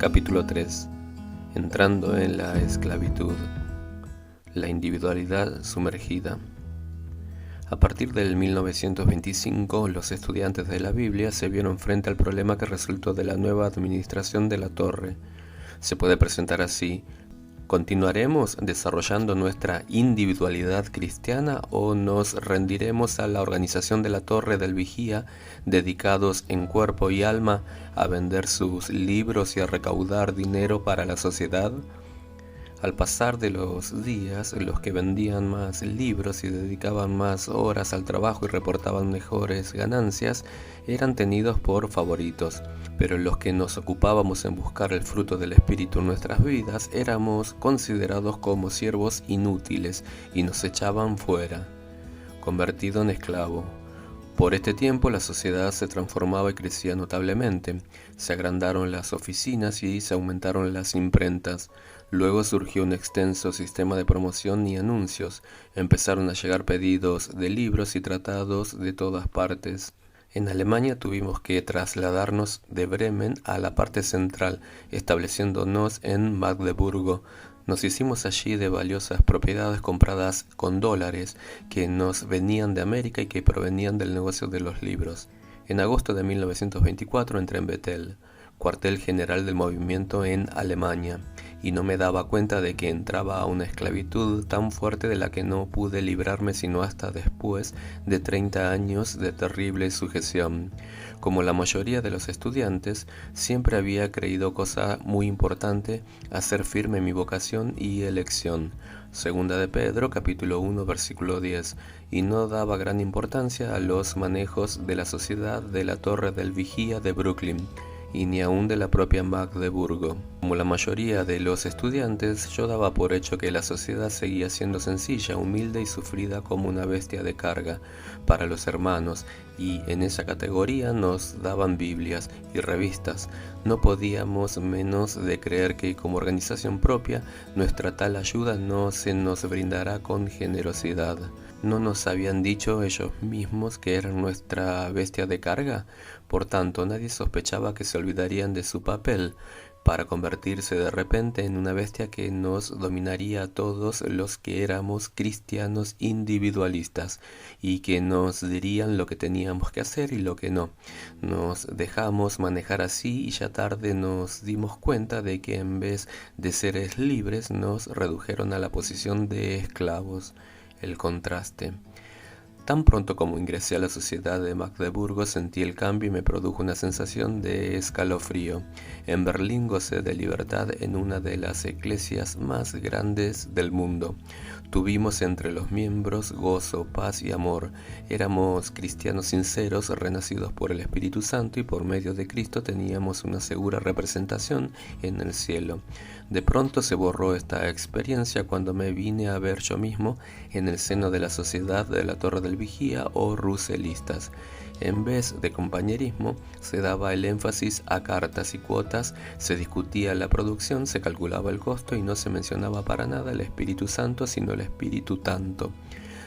Capítulo 3. Entrando en la esclavitud. La individualidad sumergida. A partir del 1925, los estudiantes de la Biblia se vieron frente al problema que resultó de la nueva administración de la Torre. Se puede presentar así: ¿continuaremos desarrollando nuestra individualidad cristiana o nos rendiremos a la organización de la Torre del Vigía, dedicados en cuerpo y alma a vender sus libros y a recaudar dinero para la sociedad? Al pasar de los días, los que vendían más libros y dedicaban más horas al trabajo y reportaban mejores ganancias eran tenidos por favoritos, pero los que nos ocupábamos en buscar el fruto del Espíritu en nuestras vidas éramos considerados como siervos inútiles y nos echaban fuera. Convertido en esclavo. Por este tiempo la sociedad se transformaba y crecía notablemente. Se agrandaron las oficinas y se aumentaron las imprentas. Luego surgió un extenso sistema de promoción y anuncios. Empezaron a llegar pedidos de libros y tratados de todas partes. En Alemania tuvimos que trasladarnos de Bremen a la parte central, estableciéndonos en Magdeburgo. Nos hicimos allí de valiosas propiedades compradas con dólares que nos venían de América y que provenían del negocio de los libros. En agosto de 1924 entré en Bethel, cuartel general del movimiento en Alemania, y no me daba cuenta de que entraba a una esclavitud tan fuerte de la que no pude librarme sino hasta después de 30 años de terrible sujeción. Como la mayoría de los estudiantes, siempre había creído cosa muy importante hacer firme mi vocación y elección. Segunda de Pedro, capítulo 1, versículo 10, y no daba gran importancia a los manejos de la sociedad de la Torre del Vigía de Brooklyn, y ni aún de la propia Magdeburgo. Como la mayoría de los estudiantes, yo daba por hecho que la sociedad seguía siendo sencilla, humilde y sufrida como una bestia de carga para los hermanos, y en esa categoría nos daban Biblias y revistas. No podíamos menos de creer que como organización propia, nuestra tal ayuda no se nos brindará con generosidad. ¿No nos habían dicho ellos mismos que eran nuestra bestia de carga? Por tanto, nadie sospechaba que se olvidarían de su papel para convertirse de repente en una bestia que nos dominaría a todos los que éramos cristianos individualistas y que nos dirían lo que teníamos que hacer y lo que no. Nos dejamos manejar así y ya tarde nos dimos cuenta de que en vez de seres libres nos redujeron a la posición de esclavos. El contraste. Tan pronto como ingresé a la sociedad de Magdeburgo sentí el cambio y me produjo una sensación de escalofrío. En Berlín gocé de libertad en una de las iglesias más grandes del mundo. Tuvimos entre los miembros gozo, paz y amor. Éramos cristianos sinceros, renacidos por el Espíritu Santo, y por medio de Cristo teníamos una segura representación en el cielo. De pronto se borró esta experiencia cuando me vine a ver yo mismo en el seno de la sociedad de la Torre del Vigía o ruselistas. En vez de compañerismo, se daba el énfasis a cartas y cuotas, se discutía la producción, se calculaba el costo y no se mencionaba para nada el Espíritu Santo, sino el Espíritu Tanto.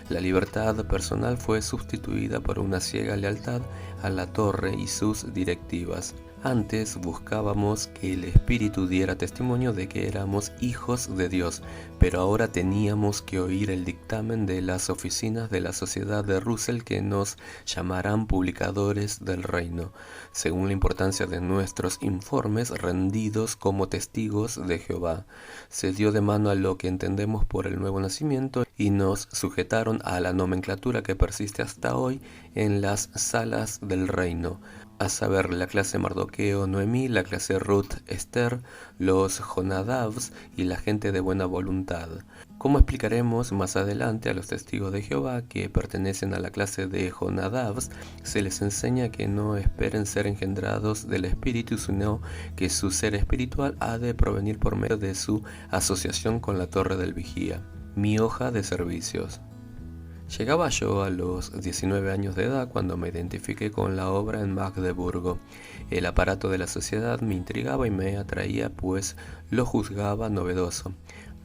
La libertad personal fue sustituida por una ciega lealtad a la torre y sus directivas. Antes buscábamos que el Espíritu diera testimonio de que éramos hijos de Dios, pero ahora teníamos que oír el dictamen de las oficinas de la Sociedad de Russell que nos llamarán publicadores del reino, según la importancia de nuestros informes rendidos como testigos de Jehová. Se dio de mano a lo que entendemos por el nuevo nacimiento y nos sujetaron a la nomenclatura que persiste hasta hoy en las salas del reino, a saber, la clase Mardoqueo Noemí, la clase Ruth Esther, los Jonadabs y la gente de buena voluntad. Como explicaremos más adelante, a los testigos de Jehová que pertenecen a la clase de Jonadabs se les enseña que no esperen ser engendrados del Espíritu, sino que su ser espiritual ha de provenir por medio de su asociación con la Torre del Vigía. Mi hoja de servicios. Llegaba yo a los 19 años de edad cuando me identifiqué con la obra en Magdeburgo. El aparato de la sociedad me intrigaba y me atraía, pues lo juzgaba novedoso.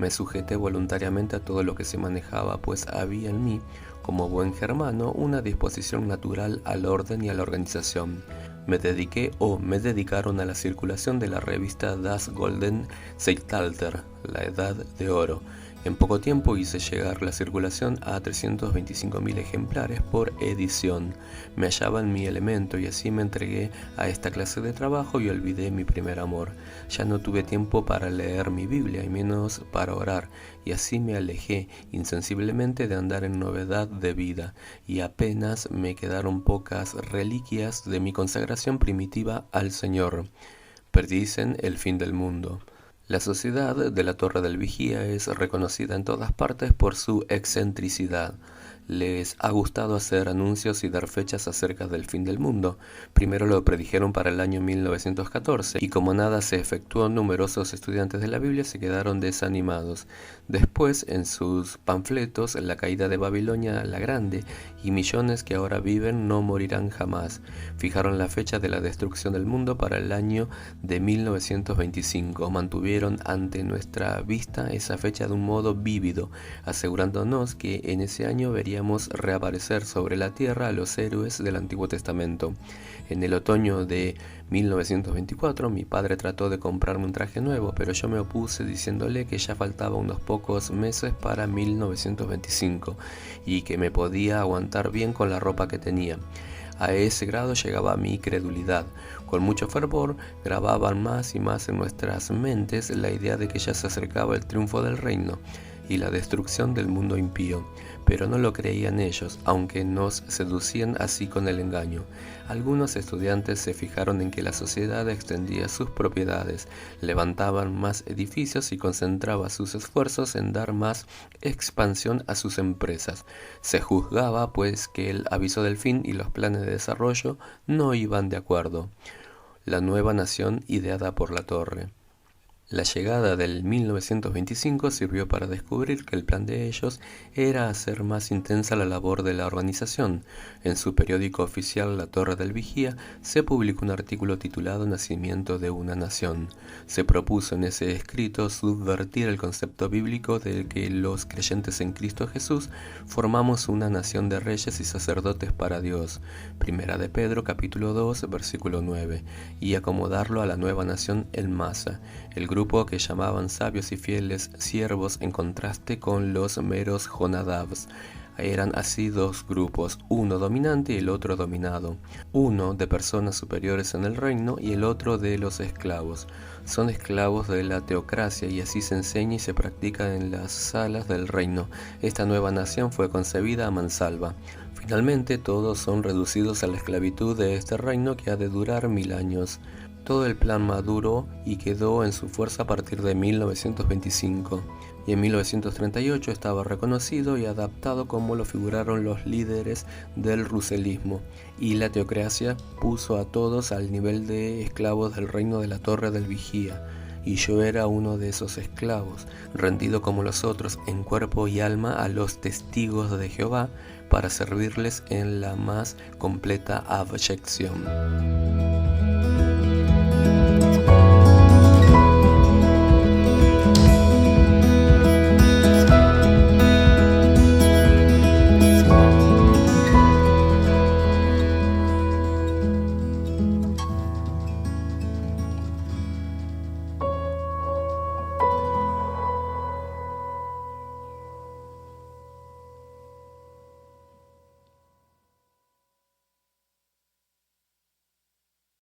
Me sujeté voluntariamente a todo lo que se manejaba, pues había en mí, como buen germano, una disposición natural al orden y a la organización. Me dedicaron a la circulación de la revista Das Golden Zeitalter, la Edad de Oro. En poco tiempo hice llegar la circulación a 325.000 ejemplares por edición. Me hallaba en mi elemento y así me entregué a esta clase de trabajo y olvidé mi primer amor. Ya no tuve tiempo para leer mi Biblia y menos para orar, y así me alejé insensiblemente de andar en novedad de vida, y apenas me quedaron pocas reliquias de mi consagración primitiva al Señor. Predicen el fin del mundo. La sociedad de la Torre del Vigía es reconocida en todas partes por su excentricidad. Les ha gustado hacer anuncios y dar fechas acerca del fin del mundo. Primero lo predijeron para el año 1914 y como nada se efectuó, numerosos estudiantes de la Biblia se quedaron desanimados. Después, en sus panfletos, la caída de Babilonia la Grande y millones que ahora viven no morirán jamás. Fijaron la fecha de la destrucción del mundo para el año de 1925. Mantuvieron ante nuestra vista esa fecha de un modo vívido, asegurándonos que en ese año veríamos reaparecer sobre la tierra a los héroes del Antiguo Testamento. En el otoño de 1924 mi padre trató de comprarme un traje nuevo, pero yo me opuse diciéndole que ya faltaba unos pocos meses para 1925 y que me podía aguantar bien con la ropa que tenía. A ese grado llegaba mi credulidad. Con mucho fervor grababan más y más en nuestras mentes la idea de que ya se acercaba el triunfo del reino y la destrucción del mundo impío, pero no lo creían ellos, aunque nos seducían así con el engaño. Algunos estudiantes se fijaron en que la sociedad extendía sus propiedades, levantaban más edificios y concentraba sus esfuerzos en dar más expansión a sus empresas. Se juzgaba, pues, que el aviso del fin y los planes de desarrollo no iban de acuerdo. La nueva nación ideada por la Torre. La llegada del 1925 sirvió para descubrir que el plan de ellos era hacer más intensa la labor de la organización. En su periódico oficial La Torre del Vigía se publicó un artículo titulado Nacimiento de una Nación. Se propuso en ese escrito subvertir el concepto bíblico de que los creyentes en Cristo Jesús formamos una nación de reyes y sacerdotes para Dios. Primera de Pedro, capítulo 2, versículo 9, y acomodarlo a la nueva nación en masa. El grupo que llamaban sabios y fieles siervos en contraste con los meros Jonadabs. Eran así dos grupos, uno dominante y el otro dominado, uno de personas superiores en el reino y el otro de los esclavos. Son esclavos de la teocracia y así se enseña y se practica en las salas del reino. Esta nueva nación fue concebida a mansalva. Finalmente todos son reducidos a la esclavitud de este reino que ha de durar 1000 años. Todo el plan maduró y quedó en su fuerza a partir de 1925, y en 1938 estaba reconocido y adaptado como lo figuraron los líderes del ruselismo, y la teocracia puso a todos al nivel de esclavos del reino de la Torre del Vigía, y yo era uno de esos esclavos, rendido como los otros en cuerpo y alma a los testigos de Jehová, para servirles en la más completa abyección.